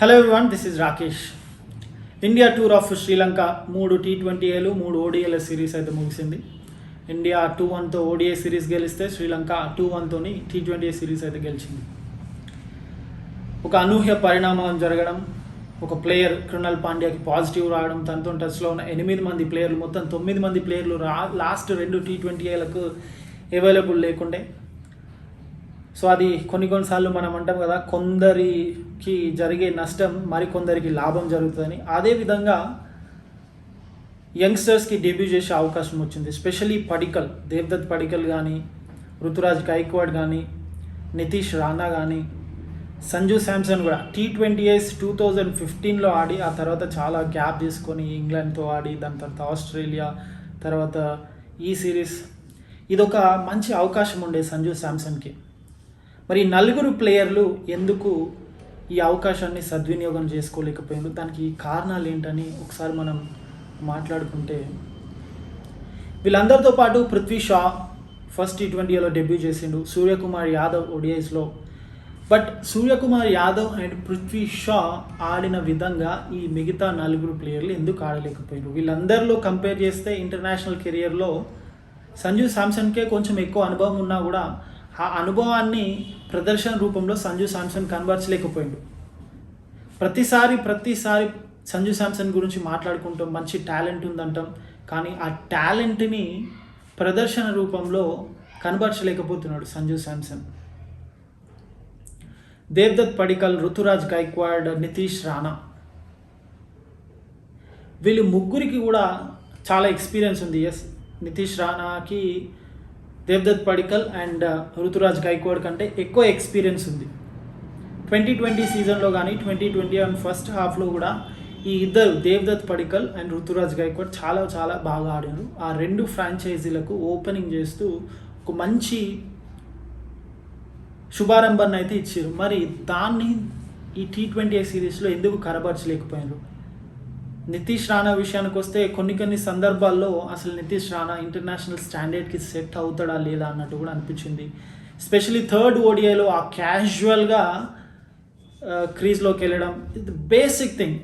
Hello everyone, this is Rakesh. India tour of Sri Lanka 3 T20Aలు 3 ODIల series అయితే ముగిసింది. ఇండియా 2-1తో ODI సిరీస్ గెలిస్తే శ్రీలంక 2-1తోని T20A సిరీస్ అయితే గెలిచింది. ఒక అనూహ్య పరిణామం జరగడం, ఒక ప్లేయర్ కృణాల్ పాండ్యాకి పాజిటివ్ రావడం, తనతో టచ్లో ఉన్న 8 మంది ప్లేయర్లు మొత్తం 9 మంది ప్లేయర్లు లాస్ట్ 2 T20Aలకు అవైలబుల్ లేకుండే. సో అది కొన్నిసార్లు మనం అంటాం కదా, కొందరికి జరిగే నష్టం మరికొందరికి లాభం జరుగుతుందని. అదేవిధంగా యంగ్స్టర్స్కి డెబ్యూ చేసే అవకాశం వచ్చింది. ఎస్పెషలీ పడికల్, దేవ్దత్ పడికల్ కానీ, రుతురాజ్ గైక్వాడ్ కానీ, నితీష్ రాణా కానీ, సంజు శాంసన్ కూడా T20As 2015లో ఆడి ఆ తర్వాత చాలా గ్యాప్ తీసుకొని ఇంగ్లాండ్తో ఆడి, దాని తర్వాత ఆస్ట్రేలియా, తర్వాత ఈ సిరీస్. ఇదొక మంచి అవకాశం ఉండే సంజు శాంసన్కి. మరి 4 ప్లేయర్లు ఎందుకు ఈ అవకాశాన్ని సద్వినియోగం చేసుకోలేకపోయారు, దానికి కారణాలు ఏంటని ఒకసారి మనం మాట్లాడుకుంటే, వీళ్ళందరితో పాటు పృథ్వీ షా ఫస్ట్ T20Aలో డెబ్యూ చేసిండు, సూర్యకుమార్ యాదవ్ ODIస్లో. బట్ సూర్యకుమార్ యాదవ్ అండ్ పృథ్వీ షా ఆడిన విధంగా ఈ మిగతా 4 ప్లేయర్లు ఎందుకు ఆడలేకపోయారు? వీళ్ళందరిలో కంపేర్ చేస్తే ఇంటర్నేషనల్ కెరియర్లో సంజు శాంసన్కే కొంచెం ఎక్కువ అనుభవం ఉన్నా కూడా ఆ అనుభవాన్ని ప్రదర్శన రూపంలో సంజు శాంసన్ కనబరచలేకపోయాడు. ప్రతిసారి సంజు శాంసన్ గురించి మాట్లాడుకుంటాం, మంచి టాలెంట్ ఉందంటాం, కానీ ఆ టాలెంట్ని ప్రదర్శన రూపంలో కనబరచలేకపోతున్నాడు సంజు శాంసన్. దేవ్దత్ పడికల్, రుతురాజ్ గైక్వాడ్, నితీష్ రాణా, వీళ్ళు ముగ్గురికి కూడా చాలా ఎక్స్పీరియన్స్ ఉంది. ఎస్, నితీష్ రాణాకి దేవ్దత్ పడికల్ అండ్ రుతురాజ్ గైక్వాడ్ కంటే ఎక్కువ ఎక్స్పీరియన్స్ ఉంది. 2020 సీజన్లో కానీ 2021 ఫస్ట్ హాఫ్లో కూడా ఈ ఇద్దరు దేవ్దత్ పడికల్ అండ్ రుతురాజ్ గైక్వాడ్ చాలా బాగా ఆడారు. ఆ 2 ఫ్రాంచైజీలకు ఓపెనింగ్ చేస్తూ ఒక మంచి శుభారంభాన్ని అయితే ఇచ్చారు. మరి దాన్ని ఈ T20A సిరీస్లో ఎందుకు కనబరచలేకపోయారు? నితీష్ రాణా విషయానికి వస్తే కొన్ని సందర్భాల్లో అసలు నితీష్ రాణా ఇంటర్నేషనల్ స్టాండర్డ్కి సెట్ అవుతాడా లేదా అన్నట్టు కూడా అనిపించింది. ఎస్పెషలీ థర్డ్ ODIలో ఆ క్యాజువల్గా క్రీజ్లోకి వెళ్ళడం, ఇది బేసిక్ థింగ్.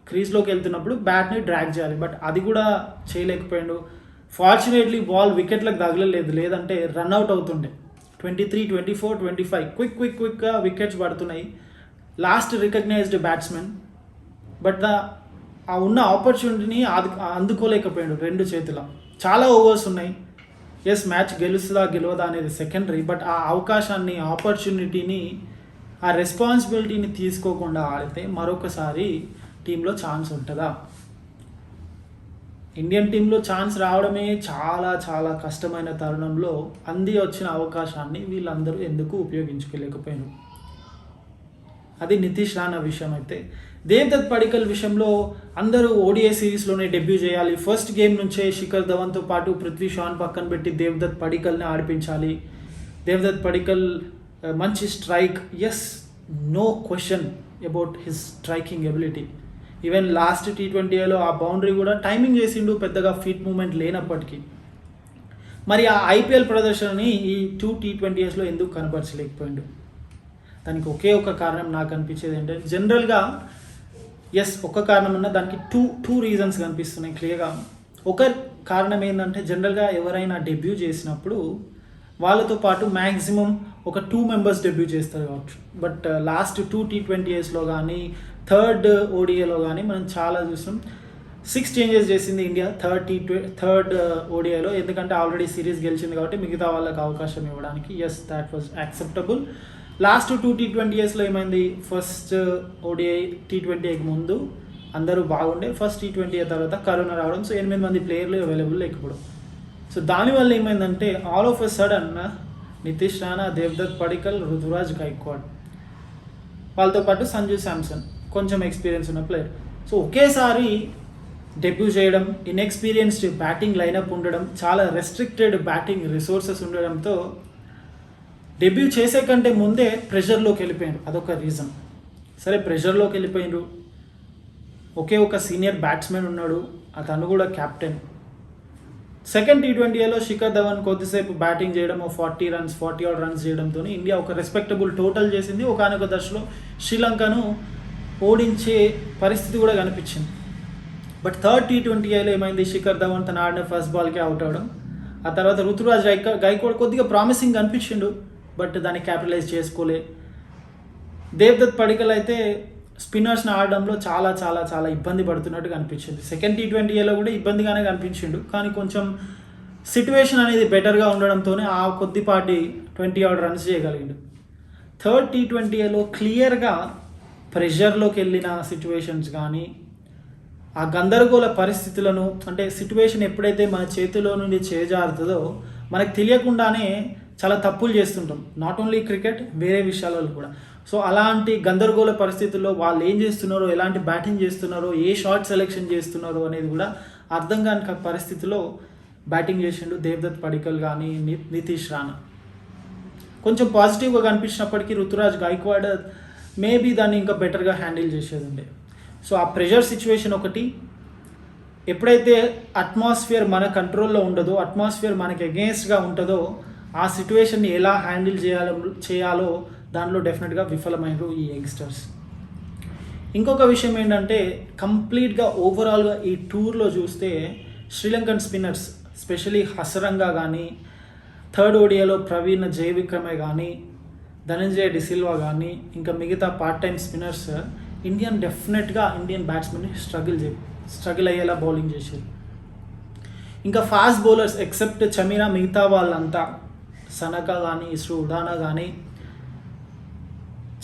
క్రీజ్లోకి వెళ్తున్నప్పుడు బ్యాట్ని డ్రాగ్ చేయాలి, బట్ అది కూడా చేయలేకపోయాడు. ఫార్చునేట్లీ బాల్ వికెట్లకు తగలలేదు, లేదంటే రన్అట్ అవుతుండే. 23, 24, 25 క్విక్గా వికెట్స్ పడుతున్నాయి. లాస్ట్ రికగ్నైజ్డ్ బ్యాట్స్మెన్, బట్ ఆ ఉన్న ఆపర్చునిటీని అందుకోలేకపోయాడు 2 చేతుల. చాలా ఓవర్స్ ఉన్నాయి. ఎస్, మ్యాచ్ గెలుస్తుందా గెలవదా అనేది సెకండరీ, బట్ ఆ అవకాశాన్ని, ఆపర్చునిటీని, ఆ రెస్పాన్సిబిలిటీని తీసుకోకుండా ఆడితే మరొకసారి టీంలో ఛాన్స్ ఉంటుందా? ఇండియన్ టీంలో ఛాన్స్ రావడమే చాలా కష్టమైన తరుణంలో అంది వచ్చిన అవకాశాన్ని వీళ్ళందరూ ఎందుకు ఉపయోగించుకోలేకపోయారు? అది నితీష్ రాణా విషయం. అయితే దేవ్దత్ పడికల్ విషయంలో అందరూ ODI సిరీస్లోనే డెబ్యూ చేయాలి, ఫస్ట్ గేమ్ నుంచే శిఖర్ ధవన్తో పాటు పృథ్వీ షాన్ పక్కన పెట్టి దేవ్దత్ పడికల్ని ఆడిపించాలి. దేవ్దత్ పడికల్ మంచి strike, yes, no question about his striking ability. Even last T20Aలో ఆ బౌండరీ కూడా టైమింగ్ చేసిండు, పెద్దగా ఫీట్ మూమెంట్ లేనప్పటికీ. మరి ఆ IPL ప్రదర్శనని ఈ 2 T20Asలో ఎందుకు కనబరచలేకపోయిండు? దానికి ఒకే ఒక కారణం నాకు అనిపించేది ఏంటంటే, జనరల్గా ఎస్, ఒక కారణం ఉన్నా దానికి టూ రీజన్స్ కనిపిస్తున్నాయి క్లియర్గా. ఒక కారణం ఏంటంటే, జనరల్గా ఎవరైనా డెబ్యూ చేసినప్పుడు వాళ్ళతో పాటు మ్యాక్సిమం ఒక 2 మెంబర్స్ డెబ్యూ చేస్తారు కావచ్చు. బట్ లాస్ట్ 2 T20Asలో కానీ థర్డ్ ODIలో కానీ మనం చాలా చూసాం. 6 చేంజెస్ చేసింది ఇండియా థర్డ్ ODIలో, ఎందుకంటే ఆల్రెడీ సిరీస్ గెలిచింది కాబట్టి మిగతా వాళ్ళకి అవకాశం ఇవ్వడానికి. Yes, that was acceptable. Last 2 T20Asలో ఏమైంది, ఫస్ట్ ODI T20Aకి ముందు అందరూ బాగుండే, ఫస్ట్ T20A తర్వాత కరోనా రావడం, సో 8 మంది ప్లేయర్లు అవైలబుల్ లేకపోవడం. సో దానివల్ల ఏమైందంటే all of a sudden Nitish Rana, Devdutt Padikkal, Ruturaj Gaikwad, వాళ్ళతో పాటు సంజు శాంసన్ కొంచెం ఎక్స్పీరియన్స్ ఉన్న ప్లేయర్, సో ఒకేసారి డెబ్యూ చేయడం, ఇన్ఎక్స్పీరియన్స్డ్ బ్యాటింగ్ లైనప్ ఉండడం, చాలా రెస్ట్రిక్టెడ్ బ్యాటింగ్ రిసోర్సెస్ ఉండడంతో డెబ్యూ చేసే కంటే ముందే ప్రెషర్లోకి వెళ్ళిపోయారు. అదొక రీజన్. సరే, ప్రెషర్లోకి వెళ్ళిపోయినారు. ఒకే ఒక సీనియర్ బ్యాట్స్మెన్ ఉన్నాడు, అతను కూడా కెప్టెన్. సెకండ్ T20లో శిఖర్ ధవన్ కొద్దిసేపు బ్యాటింగ్ చేయడం 40 ఆర్ రన్స్ చేయడంతో ఇండియా ఒక రెస్పెక్టబుల్ టోటల్ చేసింది. ఒకానొక దశలో శ్రీలంకను ఓడించే పరిస్థితి కూడా కనిపించింది. బట్ థర్డ్ T20లో ఏమైంది, శిఖర్ ధవన్ తన ఆడిన ఫస్ట్ బాల్కే అవుట్ అవడం. ఆ తర్వాత రుతురాజ్ గైక్వాడ్ కొద్దిగా ప్రామిసింగ్ అనిపించిండు, బట్ దాన్ని క్యాపిటలైజ్ చేసుకోలే. దేవ్దత్ పడికల్ అయితే స్పిన్నర్స్ని ఆడడంలో చాలా చాలా చాలా ఇబ్బంది పడుతున్నట్టుగా అనిపించింది. సెకండ్ T20లో కూడా ఇబ్బందిగానే కనిపించిండు, కానీ కొంచెం సిట్యువేషన్ అనేది బెటర్గా ఉండడంతోనే ఆ కొద్దిపాటి 20 ఆర్డర్ రన్స్ చేయగలిగిండు. థర్డ్ T20లో క్లియర్గా ప్రెషర్లోకి వెళ్ళిన సిట్యువేషన్స్ కానీ ఆ గందరగోళ పరిస్థితులను, అంటే సిట్యువేషన్ ఎప్పుడైతే మన చేతిలో నుండి చేజారుతుందో మనకు తెలియకుండానే చాలా తప్పులు చేస్తుంటాం. నాట్ ఓన్లీ క్రికెట్, వేరే విషయాలలో కూడా. సో అలాంటి గందరగోళ పరిస్థితుల్లో వాళ్ళు ఏం చేస్తున్నారో, ఎలాంటి బ్యాటింగ్ చేస్తున్నారో, ఏ షాట్ సెలెక్షన్ చేస్తున్నారో అనేది కూడా అర్థం కాని పరిస్థితిలో బ్యాటింగ్ చేసిండు దేవ్దత్ పడికల్ కానీ నితీష్ రాణా. కొంచెం పాజిటివ్గా కనిపించినప్పటికీ రుతురాజ్ గైక్వాడ్ మేబీ దాన్ని ఇంకా బెటర్గా హ్యాండిల్ చేసేది ఉండే. సో ఆ ప్రెషర్ సిచ్యువేషన్ ఒకటి, ఎప్పుడైతే అట్మాస్ఫియర్ మన కంట్రోల్లో ఉండదో, అట్మాస్ఫియర్ మనకి అగెన్స్ట్గా ఉంటుందో ఆ సిచ్యువేషన్ని ఎలా హ్యాండిల్ చేయాలో దాంట్లో డెఫినెట్గా విఫలమైనరు ఈ యంగ్స్టర్స్. ఇంకొక విషయం ఏంటంటే కంప్లీట్గా ఓవరాల్గా ఈ టూర్లో చూస్తే శ్రీలంకన్ స్పిన్నర్స్ స్పెషలీ హసరంగా కానీ, థర్డ్ ODIలో ప్రవీణ్ జయవిక్రమే కానీ, ధనంజయ డిసిల్వా కానీ, ఇంకా మిగతా పార్ట్ టైం స్పిన్నర్స్ ఇండియన్ బ్యాట్స్మెన్ని స్ట్రగుల్ అయ్యేలా బౌలింగ్ చేశారు. ఇంకా ఫాస్ట్ బౌలర్స్ ఎక్సెప్ట్ చమీరా మిగతా వాళ్ళంతా సనకా కానీ, ఇస్రూ ఉడానా కానీ,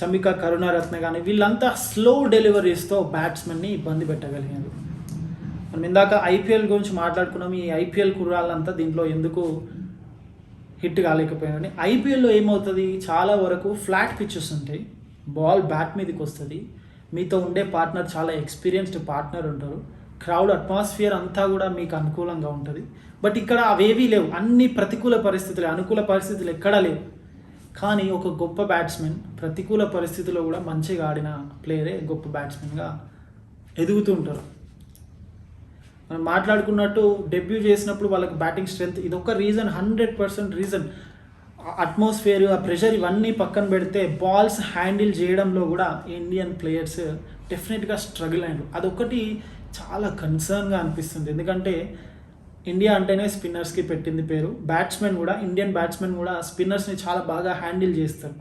చమికా కరుణారత్న కానీ వీళ్ళంతా స్లో డెలివరీస్తో బ్యాట్స్మెన్ని ఇబ్బంది పెట్టగలిగారు. మనం ఇందాక IPL గురించి మాట్లాడుకున్నాం. ఈ IPL కుర్రాళ్ళంతా దీంట్లో ఎందుకు హిట్ కాలేకపోయారని. IPLలో ఏమవుతుంది, చాలా వరకు ఫ్లాట్ పిచ్చెస్ ఉంటాయి, బాల్ బ్యాట్ మీదకి వస్తుంది, మీతో ఉండే పార్ట్నర్ చాలా ఎక్స్పీరియన్స్డ్ పార్ట్నర్ ఉంటారు, క్రౌడ్ అట్మాస్ఫియర్ అంతా కూడా మీకు అనుకూలంగా ఉంటుంది. బట్ ఇక్కడ అవేవీ లేవు, అన్ని ప్రతికూల పరిస్థితులు, అనుకూల పరిస్థితులు ఎక్కడా లేవు. కానీ ఒక గొప్ప బ్యాట్స్మెన్ ప్రతికూల పరిస్థితుల్లో కూడా మంచిగా ఆడిన ప్లేయరే గొప్ప బ్యాట్స్మెన్గా ఎదుగుతూ ఉంటారు. మనం మాట్లాడుకున్నట్టు డెబ్యూ చేసినప్పుడు వాళ్ళకి బ్యాటింగ్ స్ట్రెంత్ ఇదొక రీజన్, 100% రీజన్. అట్మాస్ఫియర్, ఆ ప్రెషర్ ఇవన్నీ పక్కన పెడితే బాల్స్ హ్యాండిల్ చేయడంలో కూడా ఇండియన్ ప్లేయర్స్ డెఫినెట్గా స్ట్రగుల్ అయ్యారు. అదొకటి చాలా కన్సర్న్గా అనిపిస్తుంది. ఎందుకంటే ఇండియా అంటేనే స్పిన్నర్స్కి పెట్టింది పేరు. ఇండియన్ బ్యాట్స్మెన్ కూడా స్పిన్నర్స్ని చాలా బాగా హ్యాండిల్ చేస్తారు.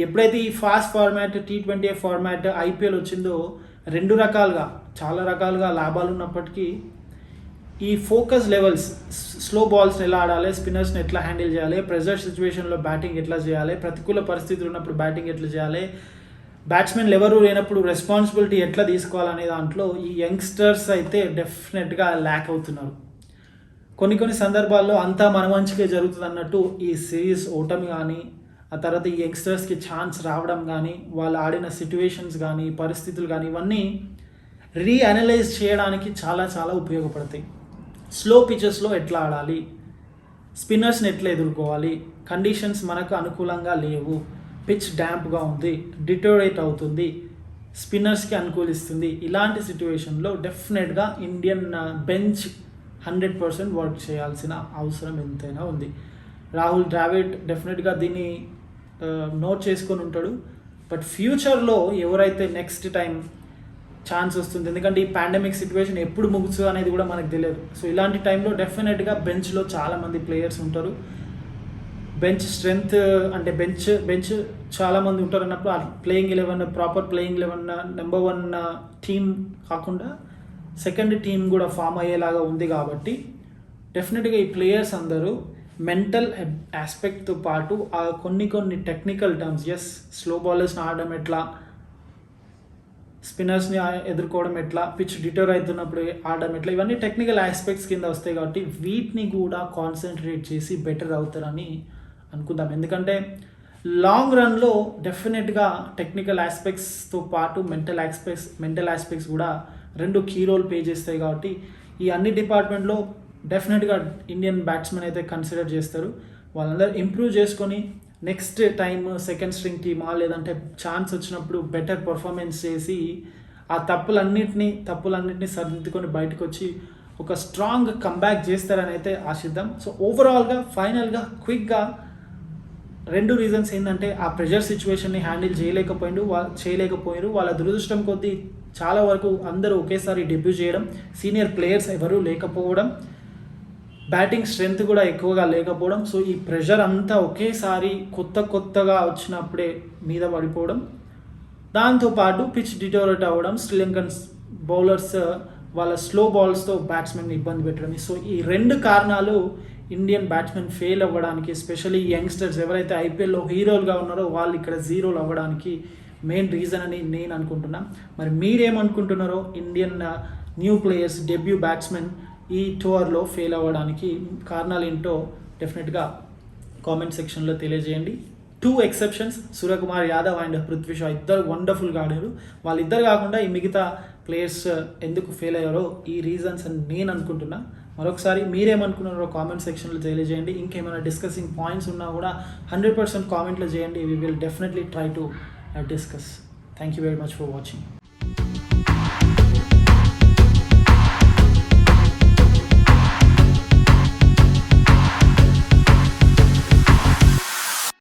ఎప్పుడైతే ఈ fast format T20 format IPL వచ్చిందో చాలా రకాలుగా లాభాలు ఉన్నప్పటికీ ఈ ఫోకస్ లెవెల్స్, స్లో బాల్స్ని ఎలా ఆడాలి, స్పిన్నర్స్ని ఎట్లా హ్యాండిల్ చేయాలి, ప్రెజర్ సిచ్యువేషన్లో బ్యాటింగ్ ఎట్లా చేయాలి, ప్రతికూల పరిస్థితులు ఉన్నప్పుడు బ్యాటింగ్ ఎట్లా చేయాలి, బ్యాట్స్మెన్లు ఎవరు లేనప్పుడు రెస్పాన్సిబిలిటీ ఎట్లా తీసుకోవాలనే దాంట్లో ఈ యంగ్స్టర్స్ అయితే డెఫినెట్గా ల్యాక్ అవుతున్నారు. కొన్ని సందర్భాల్లో అంతా మన మంచిగా జరుగుతుంది అన్నట్టు ఈ సిరీస్ ఓటమి కానీ, ఆ తర్వాత ఈ యంగ్స్టర్స్కి ఛాన్స్ రావడం కానీ, వాళ్ళు ఆడిన సిట్యువేషన్స్ కానీ, పరిస్థితులు కానీ ఇవన్నీ రీఅనలైజ్ చేయడానికి చాలా చాలా ఉపయోగపడతాయి. స్లో పిచెస్లో ఎట్లా ఆడాలి, స్పిన్నర్స్ని ఎట్లా ఎదుర్కోవాలి, కండిషన్స్ మనకు అనుకూలంగా లేవు, పిచ్ డ్యాంప్గా ఉంది, డిటోరేట్ అవుతుంది, స్పిన్నర్స్కి అనుకూలిస్తుంది, ఇలాంటి సిట్యువేషన్లో డెఫినెట్గా ఇండియన్ బెంచ్ 100% వర్క్ చేయాల్సిన అవసరం ఎంతైనా ఉంది. రాహుల్ ద్రావిడ్ డెఫినెట్గా దీన్ని నోట్ చేసుకొని ఉంటాడు. బట్ ఫ్యూచర్లో ఎవరైతే నెక్స్ట్ టైం ఛాన్స్ వస్తుంది, ఎందుకంటే ఈ పాండమిక్ సిచ్యువేషన్ ఎప్పుడు ముగుసు అనేది కూడా మనకు తెలియదు. సో ఇలాంటి టైంలో డెఫినెట్గా బెంచ్లో చాలామంది ప్లేయర్స్ ఉంటారు. బెంచ్ స్ట్రెంగ్త్ అంటే బెంచ్ చాలామంది ఉంటారు అన్నప్పుడు ఆ playing 11 proper playing 11 number 1 team కాకుండా సెకండ్ టీం కూడా ఫామ్ అయ్యేలాగా ఉంది. కాబట్టి డెఫినెట్గా ఈ ప్లేయర్స్ అందరూ మెంటల్ ఆస్పెక్ట్తో పాటు ఆ కొన్ని టెక్నికల్ టర్మ్స్, స్లో బౌలర్స్ని ఆడడం ఎట్లా, స్పిన్నర్స్ని ఎదుర్కోవడం ఎట్లా, పిచ్ డిటోర్ అవుతున్నప్పుడు ఆడడం ఎట్లా, ఇవన్నీ టెక్నికల్ ఆస్పెక్ట్స్ కింద వస్తాయి. కాబట్టి వీటిని కూడా కాన్సన్ట్రేట్ చేసి బెటర్ అవుతారని అనుకుందాం. ఎందుకంటే లాంగ్ రన్లో డెఫినెట్గా టెక్నికల్ ఆస్పెక్ట్స్తో పాటు మెంటల్ ఆస్పెక్ట్స్ కూడా 2 కీ రోల్ ప్లే చేస్తాయి. కాబట్టి ఈ అన్ని డిపార్ట్మెంట్లో డెఫినెట్గా ఇండియన్ బ్యాట్స్మెన్ అయితే కన్సిడర్ చేస్తారు. వాళ్ళందరూ ఇంప్రూవ్ చేసుకొని నెక్స్ట్ టైం సెకండ్ స్ట్రింగ్ టీమా లేదంటే ఛాన్స్ వచ్చినప్పుడు బెటర్ పర్ఫార్మెన్స్ చేసి ఆ తప్పులన్నింటినీ సరిదిద్దుకొని బయటకు వచ్చి ఒక స్ట్రాంగ్ కంబ్యాక్ చేస్తారని అయితే ఆశిద్దాం. సో ఓవరాల్గా ఫైనల్గా క్విక్గా 2 రీజన్స్ ఏంటంటే ఆ ప్రెషర్ సిచ్యువేషన్ని హ్యాండిల్ చేయలేకపోయారు. వాళ్ళ దురదృష్టం కొద్దీ చాలా వరకు అందరూ ఒకేసారి డెబ్యూ చేయడం, సీనియర్ ప్లేయర్స్ ఎవరూ లేకపోవడం, బ్యాటింగ్ స్ట్రెంగ్త్ కూడా ఎక్కువగా లేకపోవడం. సో ఈ ప్రెషర్ అంతా ఒకేసారి కొత్తగా వచ్చినప్పుడే మీద పడిపోవడం, దాంతోపాటు పిచ్ డిటోరేట్ అవ్వడం, శ్రీలంకన్ బౌలర్స్ వాళ్ళ స్లో బాల్స్తో బ్యాట్స్మెన్ ఇబ్బంది పెట్టడం. సో ఈ 2 కారణాలు ఇండియన్ బ్యాట్స్మెన్ ఫెయిల్ అవ్వడానికి, ఎస్పెషల్లీ యంగ్స్టర్స్ ఎవరైతే ఐపీఎల్లో హీరోలుగా ఉన్నారో వాళ్ళు ఇక్కడ జీరోలు అవ్వడానికి మెయిన్ రీజన్ అని నేను అనుకుంటున్నా. మరి మీరేమనుకుంటున్నారో Indian new players, debut batsmen ఈ టూర్లో ఫెయిల్ అవ్వడానికి కారణాలు ఏంటో డెఫినెట్గా కామెంట్ సెక్షన్లో తెలియజేయండి. 2 ఎక్సెప్షన్స్, సూర్యకుమార్ యాదవ్ అండ్ పృథ్వీ షా ఇద్దరు వండర్ఫుల్గా ఆడారు. వాళ్ళిద్దరు కాకుండా ఈ మిగతా ప్లేయర్స్ ఎందుకు ఫెయిల్ అయ్యారో ఈ రీజన్స్ అని నేను అనుకుంటున్నా. మరొకసారి మీరేమనుకున్నారో కామెంట్ సెక్షన్లో తెలియజేయండి. ఇంకేమైనా డిస్కసింగ్ పాయింట్స్ ఉన్నా కూడా 100% కామెంట్లో చేయండి. We will definitely try to discuss. Thank you very much for watching.